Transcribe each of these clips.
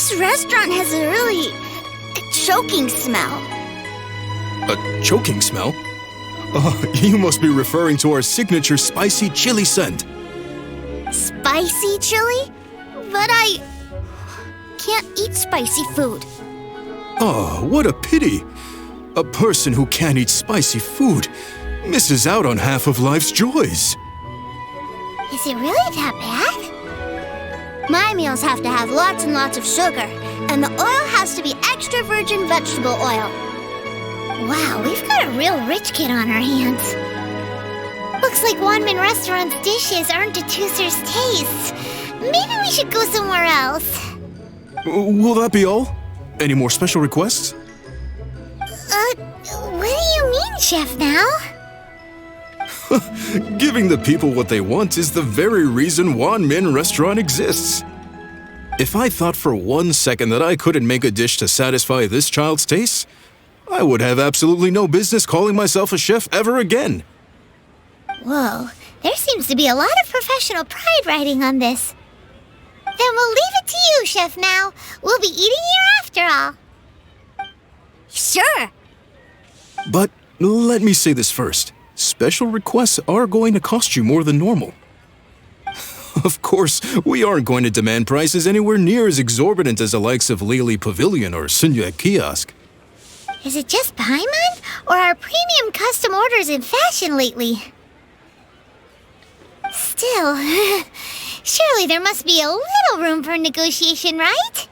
This restaurant has a really choking smell. A choking smell? You must be referring to our signature spicy chili scent. Spicy chili? But I can't eat spicy food. Oh, what a pity. A person who can't eat spicy food misses out on half of life's joys. Is it really that bad? My meals have to have lots and lots of sugar, and the oil has to be extra virgin vegetable oil. Wow, we've got a real rich kid on our hands. Looks like Wanmin Restaurant's dishes aren't to Tooser's taste. Maybe we should go somewhere else. Will that be all? Any more special requests? What do you mean, Chef Now? Giving the people what they want is the very reason Wanmin Restaurant exists. If I thought for 1 second that I couldn't make a dish to satisfy this child's taste, I would have absolutely no business calling myself a chef ever again. Whoa, there seems to be a lot of professional pride riding on this. Then we'll leave it to you, Chef Now. We'll be eating here after all. Sure. But let me say this first. Special requests are going to cost you more than normal. Of course, we aren't going to demand prices anywhere near as exorbitant as the likes of Lily Pavilion or Sunya Kiosk. Is it just Paimon, or are premium custom orders in fashion lately? Still, surely there must be a little room for negotiation, right?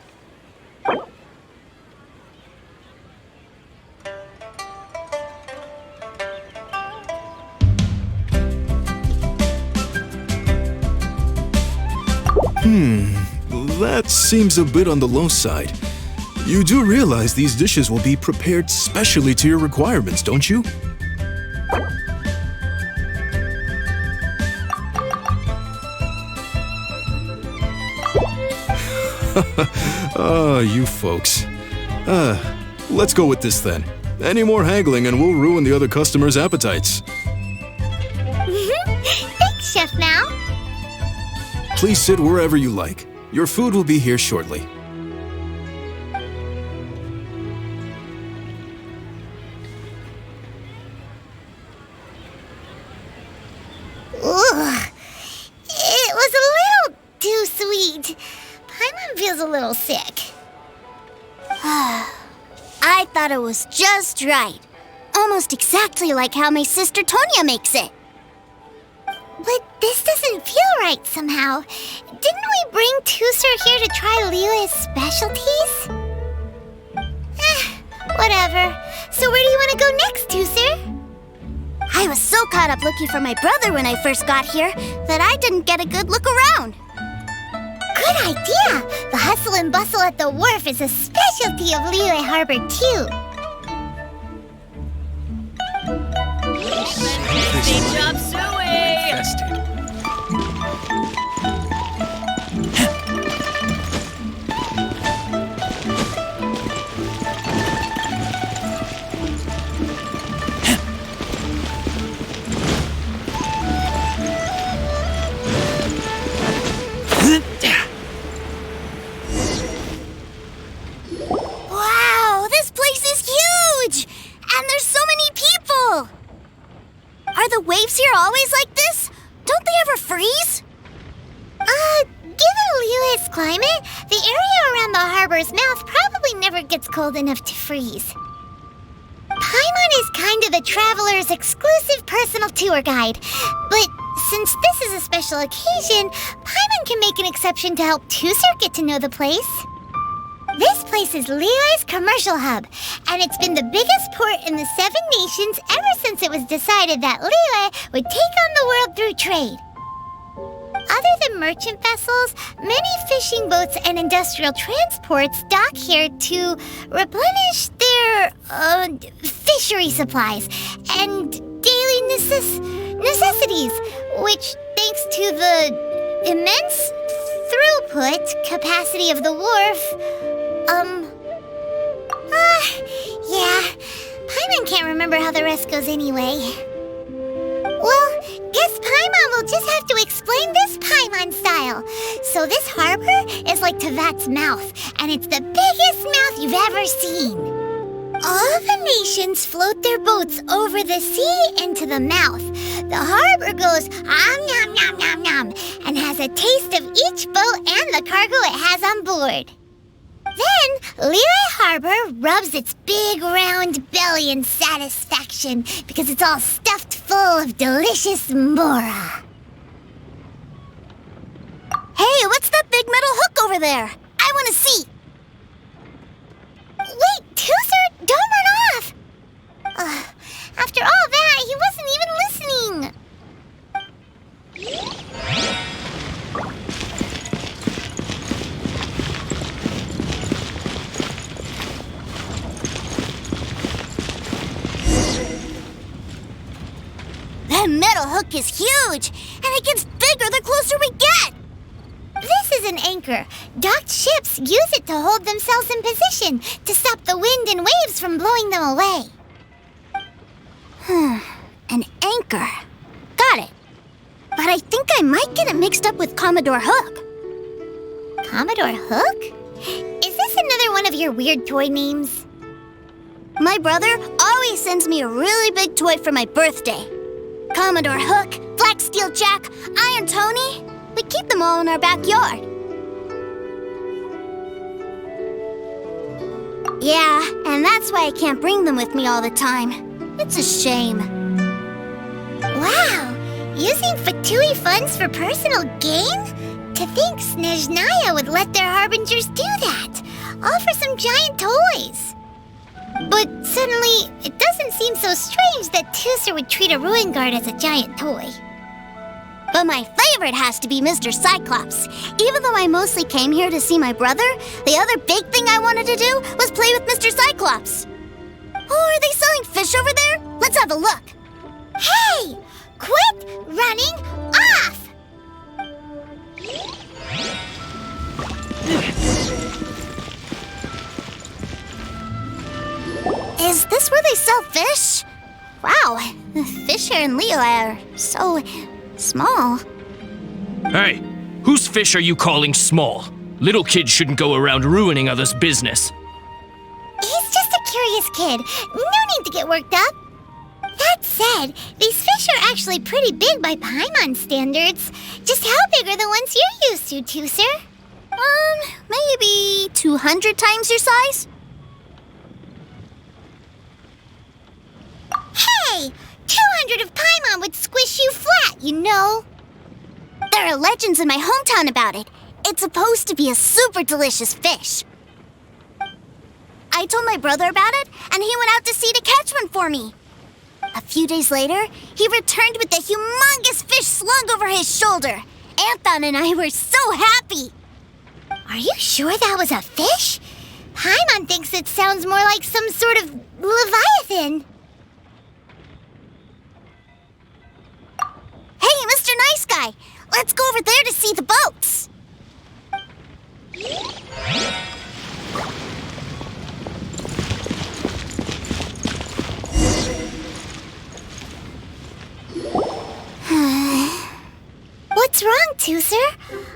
That seems a bit on the low side. You do realize these dishes will be prepared specially to your requirements, don't you? You folks. Let's go with this then. Any more haggling and we'll ruin the other customers' appetites. Thanks, Chef Now. Please sit wherever you like. Your food will be here shortly. Ugh. It was a little too sweet. Paimon feels a little sick. I thought it was just right. Almost exactly like how my sister Tonya makes it. But this doesn't feel right somehow. Didn't we bring Tooser here to try Liyue's specialties? Whatever. So where do you want to go next, Tooser? I was so caught up looking for my brother when I first got here that I didn't get a good look around. Good idea! The hustle and bustle at the wharf is a specialty of Liyue Harbor, too. Good job, Sui! Wow, this place is huge! And there's so many people! Are the waves here always like this? Don't they ever freeze? Given Liyue's climate, the area around the harbor's mouth probably never gets cold enough to freeze. Paimon is kind of the traveler's exclusive personal tour guide, but since this is a special occasion, Paimon can make an exception to help Tooser get to know the place. This place is Liyue's commercial hub, and it's been the biggest port in the 7 nations ever since it was decided that Liyue would take on the world through trade. Other than merchant vessels, many fishing boats and industrial transports dock here to replenish their fishery supplies and daily necessities, which, thanks to the immense throughput capacity of the wharf, yeah, Paimon can't remember how the rest goes anyway. Well, guess Paimon will just have to explain this Paimon style. So this harbor is like Tevat's mouth, and it's the biggest mouth you've ever seen. All the nations float their boats over the sea into the mouth. The harbor goes nom nom nom nom and has a taste of each boat and the cargo it has on board. Then, Lehigh Harbor rubs its big round belly in satisfaction because it's all stuffed full of delicious mora. Hey, what's that big metal hook over there? I want to see. Wait, Tooser, don't run off! After all that, he wasn't even listening. That metal hook is huge, and it gets bigger the closer we get. This is an anchor. Docked ships use it to hold themselves in position to stop the wind and waves from blowing them away. An anchor. Got it. But I think I might get it mixed up with Commodore Hook. Commodore Hook? Is this another one of your weird toy names? My brother always sends me a really big toy for my birthday. Commodore Hook, Black Steel Jack, Iron Tony. We keep them all in our backyard. Yeah, and that's why I can't bring them with me all the time. It's a shame. Wow! Using Fatui funds for personal gain? To think Snezhnaya would let their harbingers do that, all for some giant toys. But suddenly, it doesn't seem so strange that Tooser would treat a ruin guard as a giant toy. But my favorite has to be Mr. Cyclops. Even though I mostly came here to see my brother, the other big thing I wanted to do was play with Mr. Cyclops. Oh, are they selling fish over there? Let's have a look. Hey! Quit running off! Is this where they sell fish? Wow, the fish here in Leo are so small. Hey, whose fish are you calling small? Little kids shouldn't go around ruining others' business. He's just a curious kid. No need to get worked up. That said, these fish are actually pretty big by Paimon standards. Just how big are the ones you're used to, Tooser? Maybe 200 times your size? Hey! 200 of Paimon would squish you flat, you know. There are legends in my hometown about it. It's supposed to be a super delicious fish. I told my brother about it, and he went out to sea to catch one for me. A few days later, he returned with a humongous fish slung over his shoulder. Anton and I were so happy. Are you sure that was a fish? Paimon thinks it sounds more like some sort of leviathan. Hey, Mr. Nice Guy, let's go over there to see the boats. What's wrong, Tooser?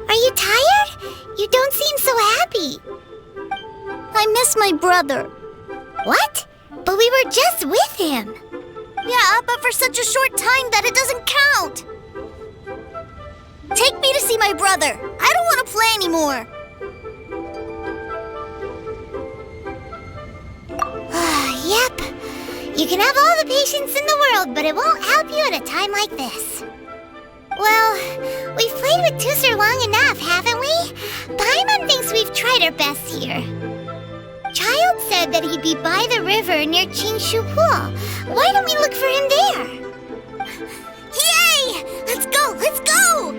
Are you tired? You don't seem so happy. I miss my brother. What? But we were just with him. Yeah, but for such a short time that it doesn't count. Take me to see my brother. I don't want to play anymore. Yep. You can have all the patience in the world, but it won't help you at a time like this. Well, we've played with Tooser long enough, haven't we? Paimon thinks we've tried our best here. Child said that he'd be by the river near Qingshu Pool. Why don't we look for him there? Yay! Let's go! Let's go!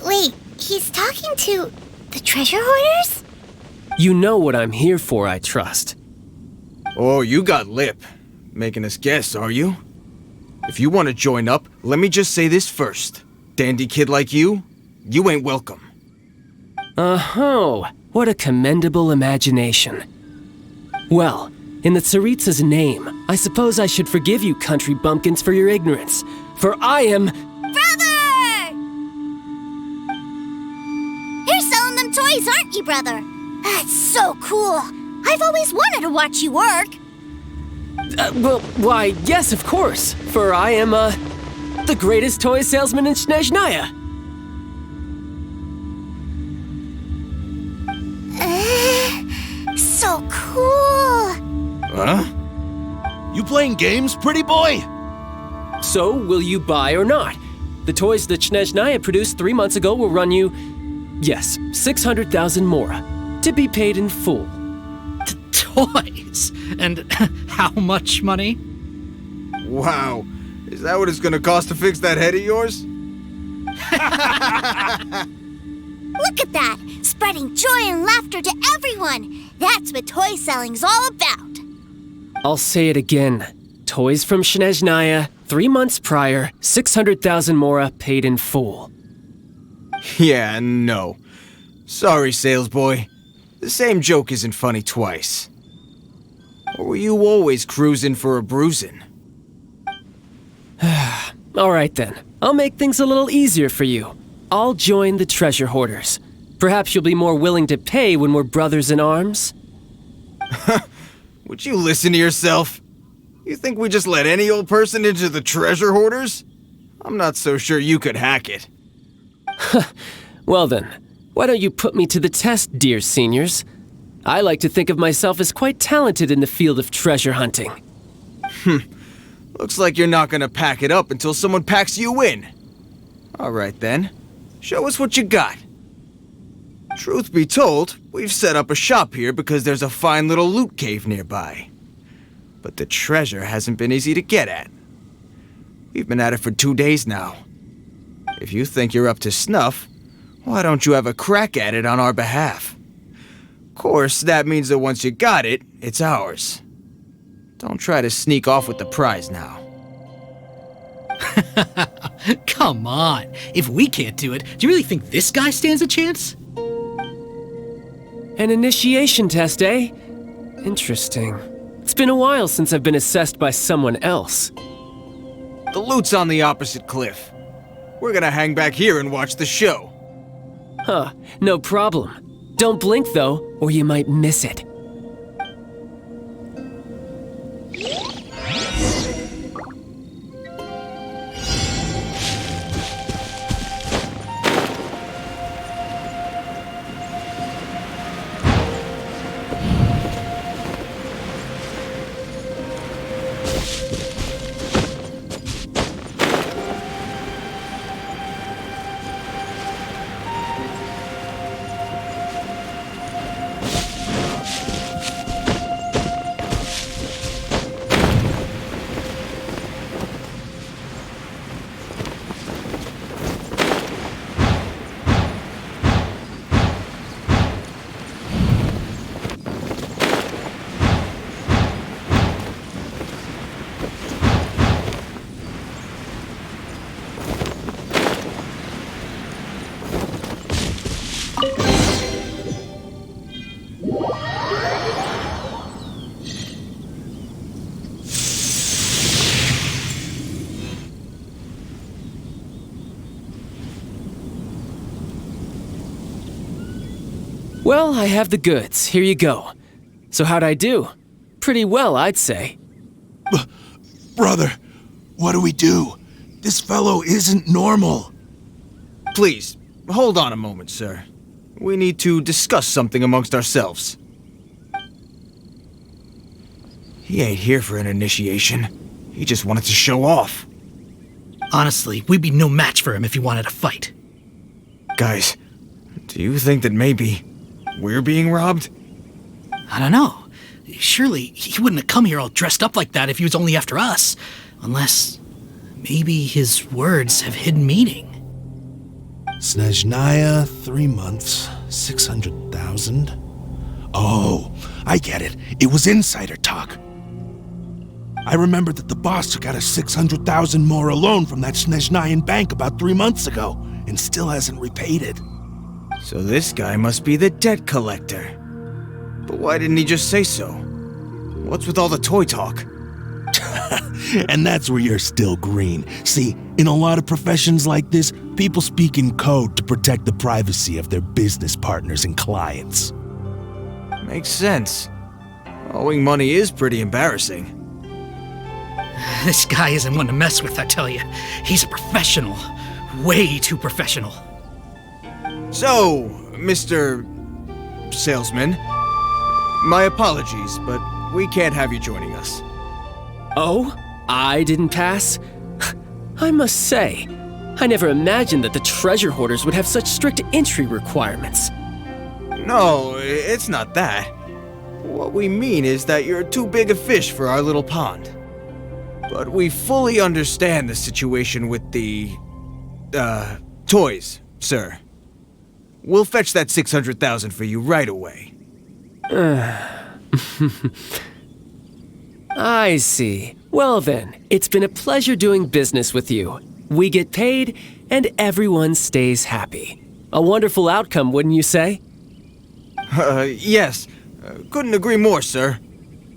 Wait, he's talking to the treasure hoarders? You know what I'm here for, I trust. Oh, you got lip. Making us guess, are you? If you want to join up, let me just say this first. Dandy kid like you ain't welcome. Oh, what a commendable imagination. Well, in the Tsaritsa's name, I suppose I should forgive you country bumpkins for your ignorance, for I am... Brother! You're selling them toys, aren't you, brother? That's so cool. I've always wanted to watch you work. Why, yes, of course, for I am, the greatest toy salesman in Snezhnaya. So cool. Huh? You playing games, pretty boy? So, will you buy or not? The toys that Snezhnaya produced 3 months ago will run you, yes, 600,000 mora, to be paid in full. Toys? And how much money? Wow. Is that what it's gonna cost to fix that head of yours? Look at that! Spreading joy and laughter to everyone! That's what toy selling's all about! I'll say it again. Toys from Snezhnaya, 3 months prior, 600,000 mora paid in full. Yeah, no. Sorry, sales boy. The same joke isn't funny twice. Or were you always cruising for a bruising? All right then, I'll make things a little easier for you. I'll join the treasure hoarders. Perhaps you'll be more willing to pay when we're brothers in arms? Would you listen to yourself? You think we just let any old person into the treasure hoarders? I'm not so sure you could hack it. Well then, why don't you put me to the test, dear seniors? I like to think of myself as quite talented in the field of treasure hunting. Looks like you're not gonna pack it up until someone packs you in. All right then, show us what you got. Truth be told, we've set up a shop here because there's a fine little loot cave nearby. But the treasure hasn't been easy to get at. We've been at it for 2 days now. If you think you're up to snuff, why don't you have a crack at it on our behalf? Of course, that means that once you got it, it's ours. Don't try to sneak off with the prize now. Come on. If we can't do it, do you really think this guy stands a chance? An initiation test, eh? Interesting. It's been a while since I've been assessed by someone else. The loot's on the opposite cliff. We're gonna hang back here and watch the show. Huh, no problem. Don't blink though, or you might miss it. Well, I have the goods. Here you go. So how'd I do? Pretty well, I'd say. Brother, what do we do? This fellow isn't normal. Please, hold on a moment, sir. We need to discuss something amongst ourselves. He ain't here for an initiation. He just wanted to show off. Honestly, we'd be no match for him if he wanted to fight. Guys, do you think that maybe we're being robbed? I don't know. Surely he wouldn't have come here all dressed up like that if he was only after us. Unless maybe his words have hidden meaning. Snezhnaya, 3 months, 600,000. Oh, I get it. It was insider talk. I remember that the boss took out a 600,000 more loan from that Snezhnayan bank about 3 months ago, and still hasn't repaid it. So this guy must be the debt collector. But why didn't he just say so? What's with all the toy talk? And that's where you're still green. See, in a lot of professions like this, people speak in code to protect the privacy of their business partners and clients. Makes sense. Owing money is pretty embarrassing. This guy isn't one to mess with, I tell you. He's a professional. Way too professional. So, Mr. Salesman, my apologies, but we can't have you joining us. Oh, I didn't pass? I must say, I never imagined that the treasure hoarders would have such strict entry requirements. No, it's not that. What we mean is that you're too big a fish for our little pond. But we fully understand the situation with the, toys, sir. We'll fetch that 600,000 for you right away. I see. Well then, it's been a pleasure doing business with you. We get paid, and everyone stays happy. A wonderful outcome, wouldn't you say? Yes. Couldn't agree more, sir.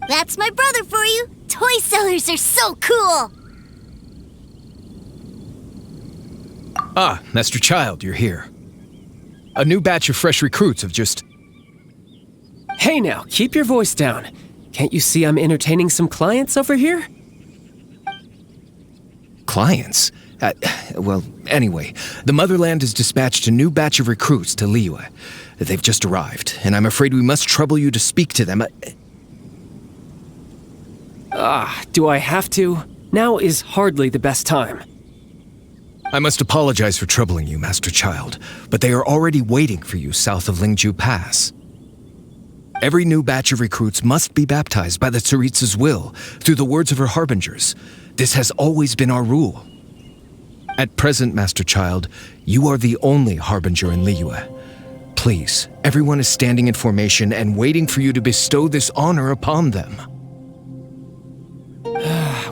That's my brother for you. Toy sellers are so cool. Ah, Master Child, you're here. A new batch of fresh recruits have just... Hey now, keep your voice down. Can't you see I'm entertaining some clients over here? Clients? Well, anyway, the Motherland has dispatched a new batch of recruits to Liyue. They've just arrived, and I'm afraid we must trouble you to speak to them. Do I have to? Now is hardly the best time. I must apologize for troubling you, Master Child, but they are already waiting for you south of Lingju Pass. Every new batch of recruits must be baptized by the Tsaritsa's will, through the words of her harbingers. This has always been our rule. At present, Master Child, you are the only harbinger in Liyue. Please, everyone is standing in formation and waiting for you to bestow this honor upon them.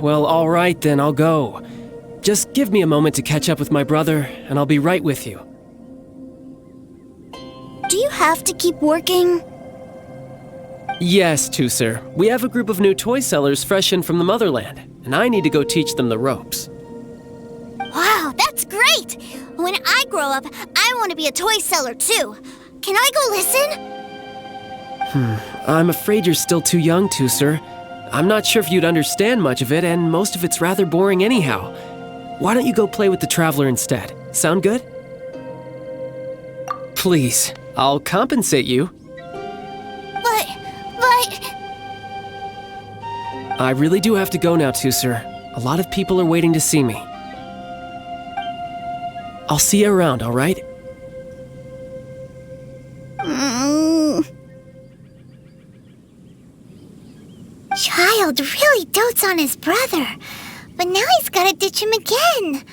Well, all right then, I'll go. Just give me a moment to catch up with my brother, and I'll be right with you. Do you have to keep working? Yes, Tusser. We have a group of new toy sellers fresh in from the Motherland, and I need to go teach them the ropes. Wow, that's great! When I grow up, I want to be a toy seller too. Can I go listen? I'm afraid you're still too young, Tusser. I'm not sure if you'd understand much of it, and most of it's rather boring anyhow. Why don't you go play with the Traveler instead? Sound good? Please, I'll compensate you. But... I really do have to go now, Tusser. A lot of people are waiting to see me. I'll see you around, all right? Child really dotes on his brother, but now he's gotta ditch him again.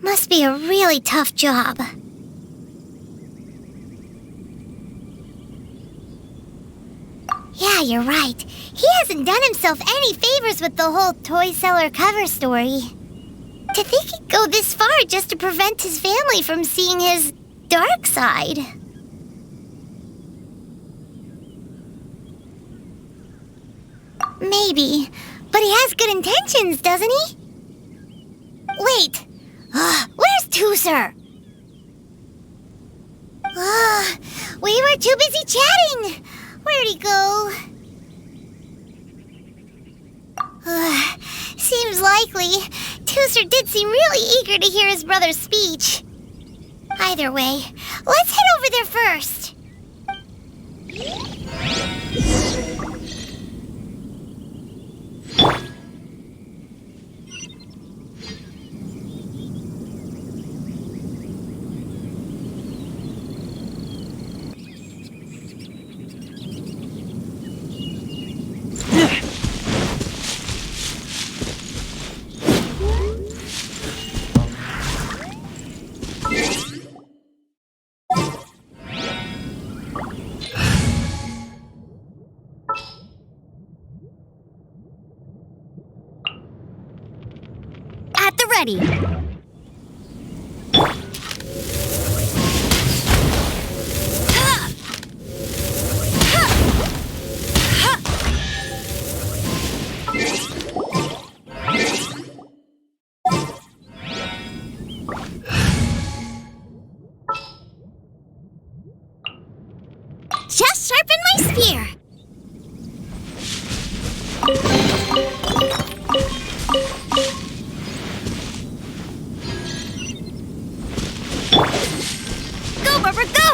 Must be a really tough job. Yeah, you're right. He hasn't done himself any favors with the whole toy seller cover story. To think he'd go this far just to prevent his family from seeing his dark side. Maybe, but he has good intentions, doesn't he? Wait, where's Tusser? We were too busy chatting. Where'd he go? Seems likely. Tusser did seem really eager to hear his brother's speech. Either way, let's head over there first. ready. Just sharpen my spear. Go, Barbara, go!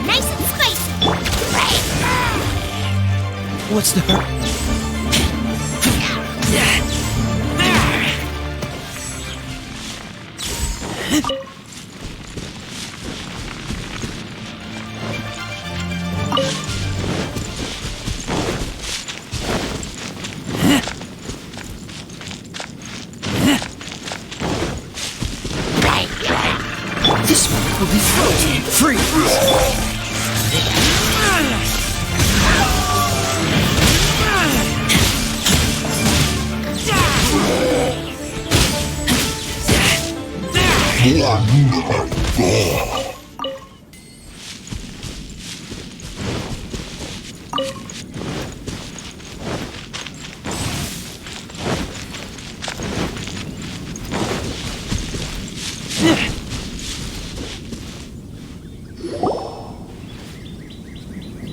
Nice and spicy. What's the hurt? This one will be frozen free.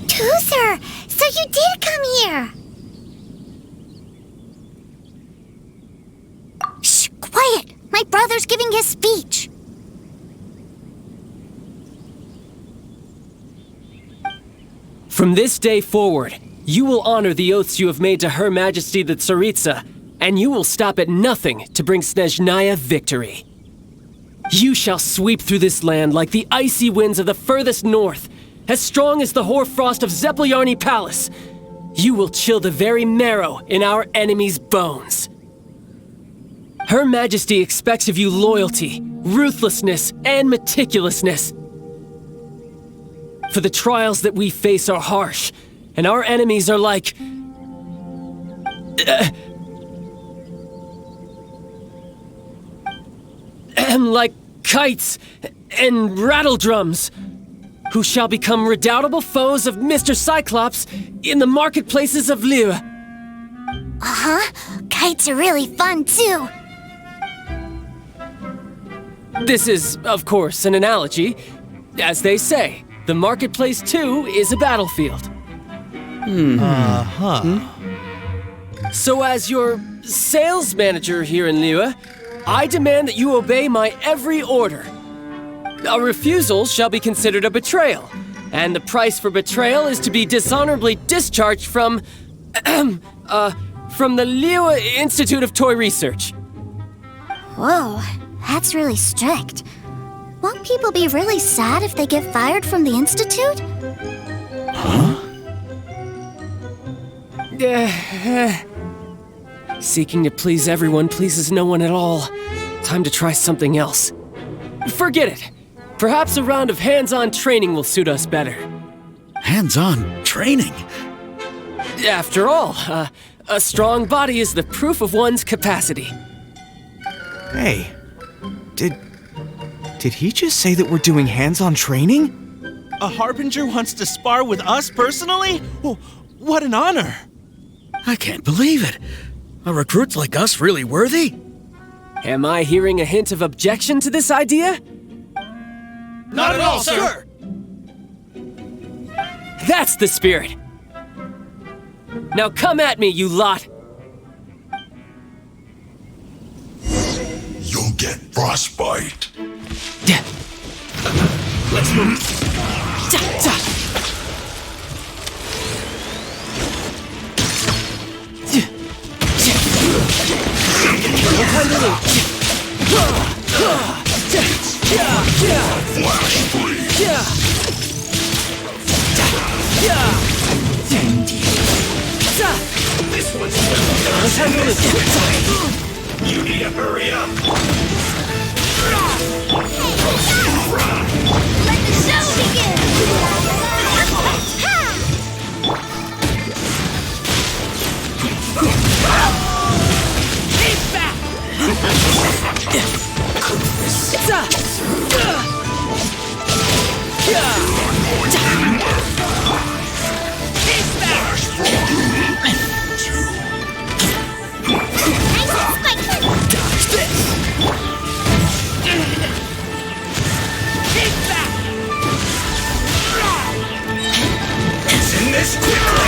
Toozer, so you did come here. Shh, quiet! My brother's giving his speech. From this day forward, you will honor the oaths you have made to Her Majesty the Tsaritsa, and you will stop at nothing to bring Snezhnaya victory. You shall sweep through this land like the icy winds of the furthest north, as strong as the hoarfrost of Zepelyarny Palace. You will chill the very marrow in our enemies' bones. Her Majesty expects of you loyalty, ruthlessness, and meticulousness. For the trials that we face are harsh, and our enemies are like... like kites and rattledrums, who shall become redoubtable foes of Mr. Cyclops in the marketplaces of Liyue. Uh-huh. Kites are really fun, too. This is, of course, an analogy. As they say, the marketplace, too, is a battlefield. So as your sales manager here in Liyue, I demand that you obey my every order. A refusal shall be considered a betrayal, and the price for betrayal is to be dishonorably discharged from the Liyue Institute of Toy Research. Whoa, that's really strict. Won't people be really sad if they get fired from the Institute? Seeking to please everyone pleases no one at all. Time to try something else. Forget it. Perhaps a round of hands-on training will suit us better. Hands-on training? After all, a strong body is the proof of one's capacity. Hey, did he just say that we're doing hands-on training? A Harbinger wants to spar with us personally? Well, what an honor! I can't believe it. Are recruits like us really worthy? Am I hearing a hint of objection to this idea? Not at all, sir! That's the spirit! Now come at me, you lot! You'll get frostbite. Let's move. Flash freeze. This one's You need to hurry up! Let the show begin! Keep back! It's in this quickly!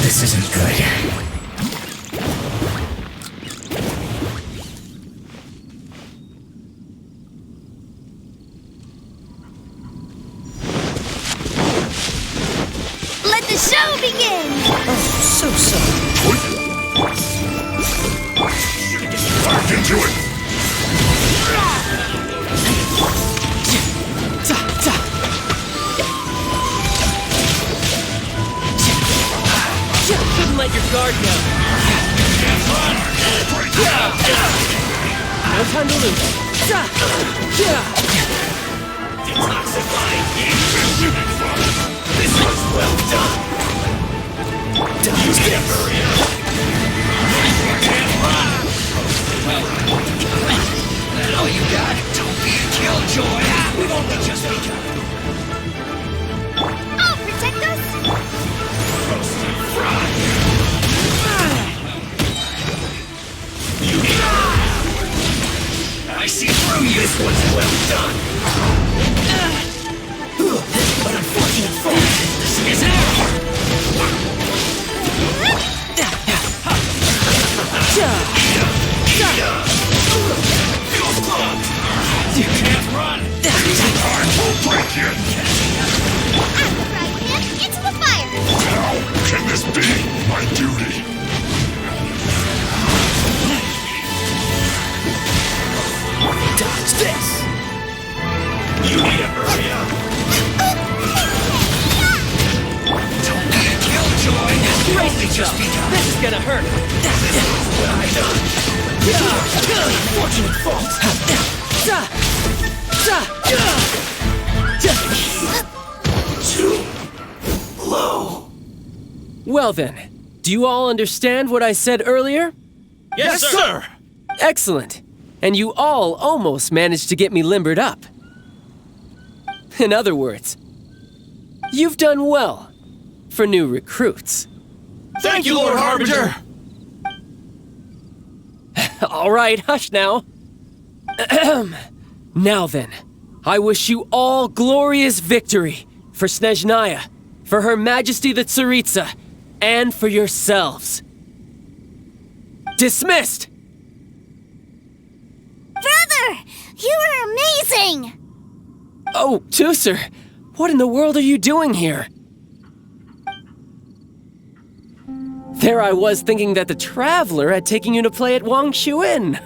This isn't good. Let the show begin! So sorry. Back into it. Couldn't let your guard down. No time to lose. Detoxifying heat! This was well done! You can't hurry up! Can't run! That all you got? Don't be a killjoy! We've only just begun! I'll protect us! Roasted fried! I see through you! This one's well done! But unfortunate fault, this isn't You can't run! I will break you. I'm throwing him into the fire! How can this be my duty? Dodge this! You need to hurry up! Don't be a killjoy! Crazy just begun. This is gonna hurt. This is well done! Unfortunate fault! Too low. Well then, do you all understand what I said earlier? Yes, sir! Excellent. And you all almost managed to get me limbered up. In other words, you've done well for new recruits. Thank you, Lord Harbinger! All right, hush now. Now then, I wish you all glorious victory for Snezhnaya, for Her Majesty the Tsaritsa, and for yourselves. Dismissed! Brother! You are amazing! Oh, Tusser, what in the world are you doing here? There I was thinking that the Traveler had taken you to play at Wang Shuin.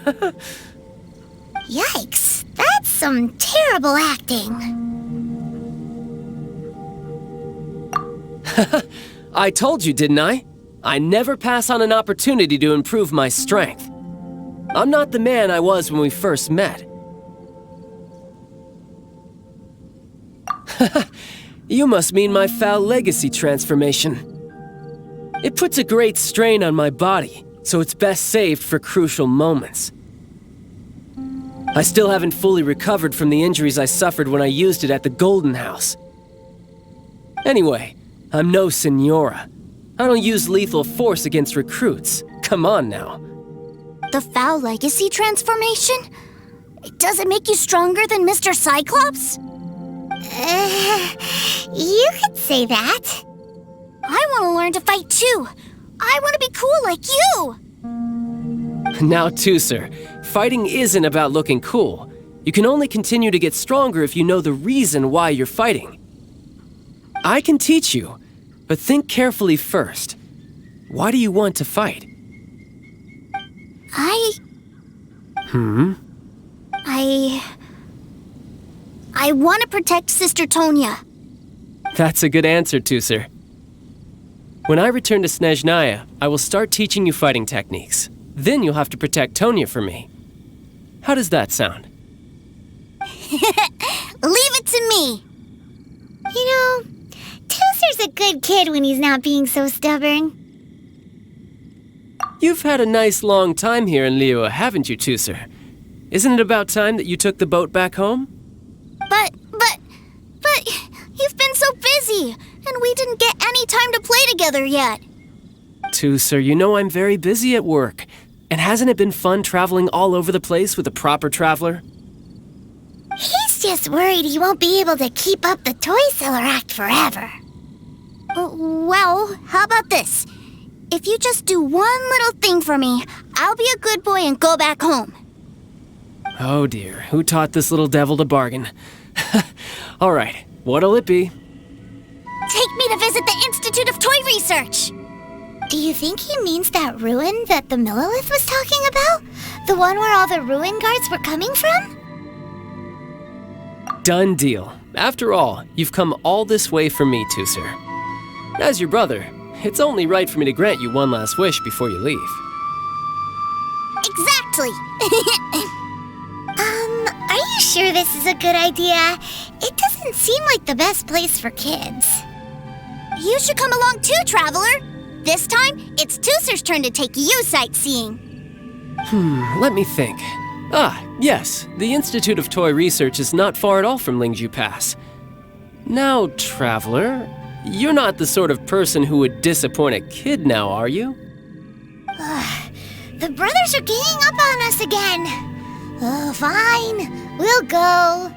Yikes, that's some terrible acting. I told you, didn't I? I never pass on an opportunity to improve my strength. I'm not the man I was when we first met. You must mean my foul legacy transformation. It puts a great strain on my body, so it's best saved for crucial moments. I still haven't fully recovered from the injuries I suffered when I used it at the Golden House. Anyway, I'm no Senora. I don't use lethal force against recruits. Come on now. The Foul Legacy transformation? Does it make you stronger than Mr. Cyclops? You could say that. I want to learn to fight too. I want to be cool like you. Now, Tusser, fighting isn't about looking cool. You can only continue to get stronger if you know the reason why you're fighting. I can teach you, but think carefully first. Why do you want to fight? I want to protect Sister Tonya. That's a good answer, Tusser. When I return to Snezhnaya, I will start teaching you fighting techniques. Then you'll have to protect Tonya for me. How does that sound? Leave it to me. You know, Tusser's a good kid when he's not being so stubborn. You've had a nice long time here in Liyue, haven't you, Tusser? Isn't it about time that you took the boat back home? But you've been so busy, and we didn't get any time to play together yet. Tusser, you know I'm very busy at work. And hasn't it been fun traveling all over the place with a proper traveler? He's just worried he won't be able to keep up the toy seller act forever. Well, how about this? If you just do one little thing for me, I'll be a good boy and go back home. Oh dear, who taught this little devil to bargain? All right, what'll it be? Take me to visit the Institute of Toy Research. Do you think he means that ruin that the Millilith was talking about? The one where all the ruin guards were coming from? Done deal. After all, you've come all this way for me, Tusser. As your brother, it's only right for me to grant you one last wish before you leave. Exactly. Are you sure this is a good idea? It doesn't seem like the best place for kids. You should come along too, Traveler. This time, it's Tusser's turn to take you sightseeing. Let me think. Ah, yes, the Institute of Toy Research is not far at all from Lingju Pass. Now, Traveler, you're not the sort of person who would disappoint a kid now, are you? The brothers are ganging up on us again. Oh, fine. We'll go.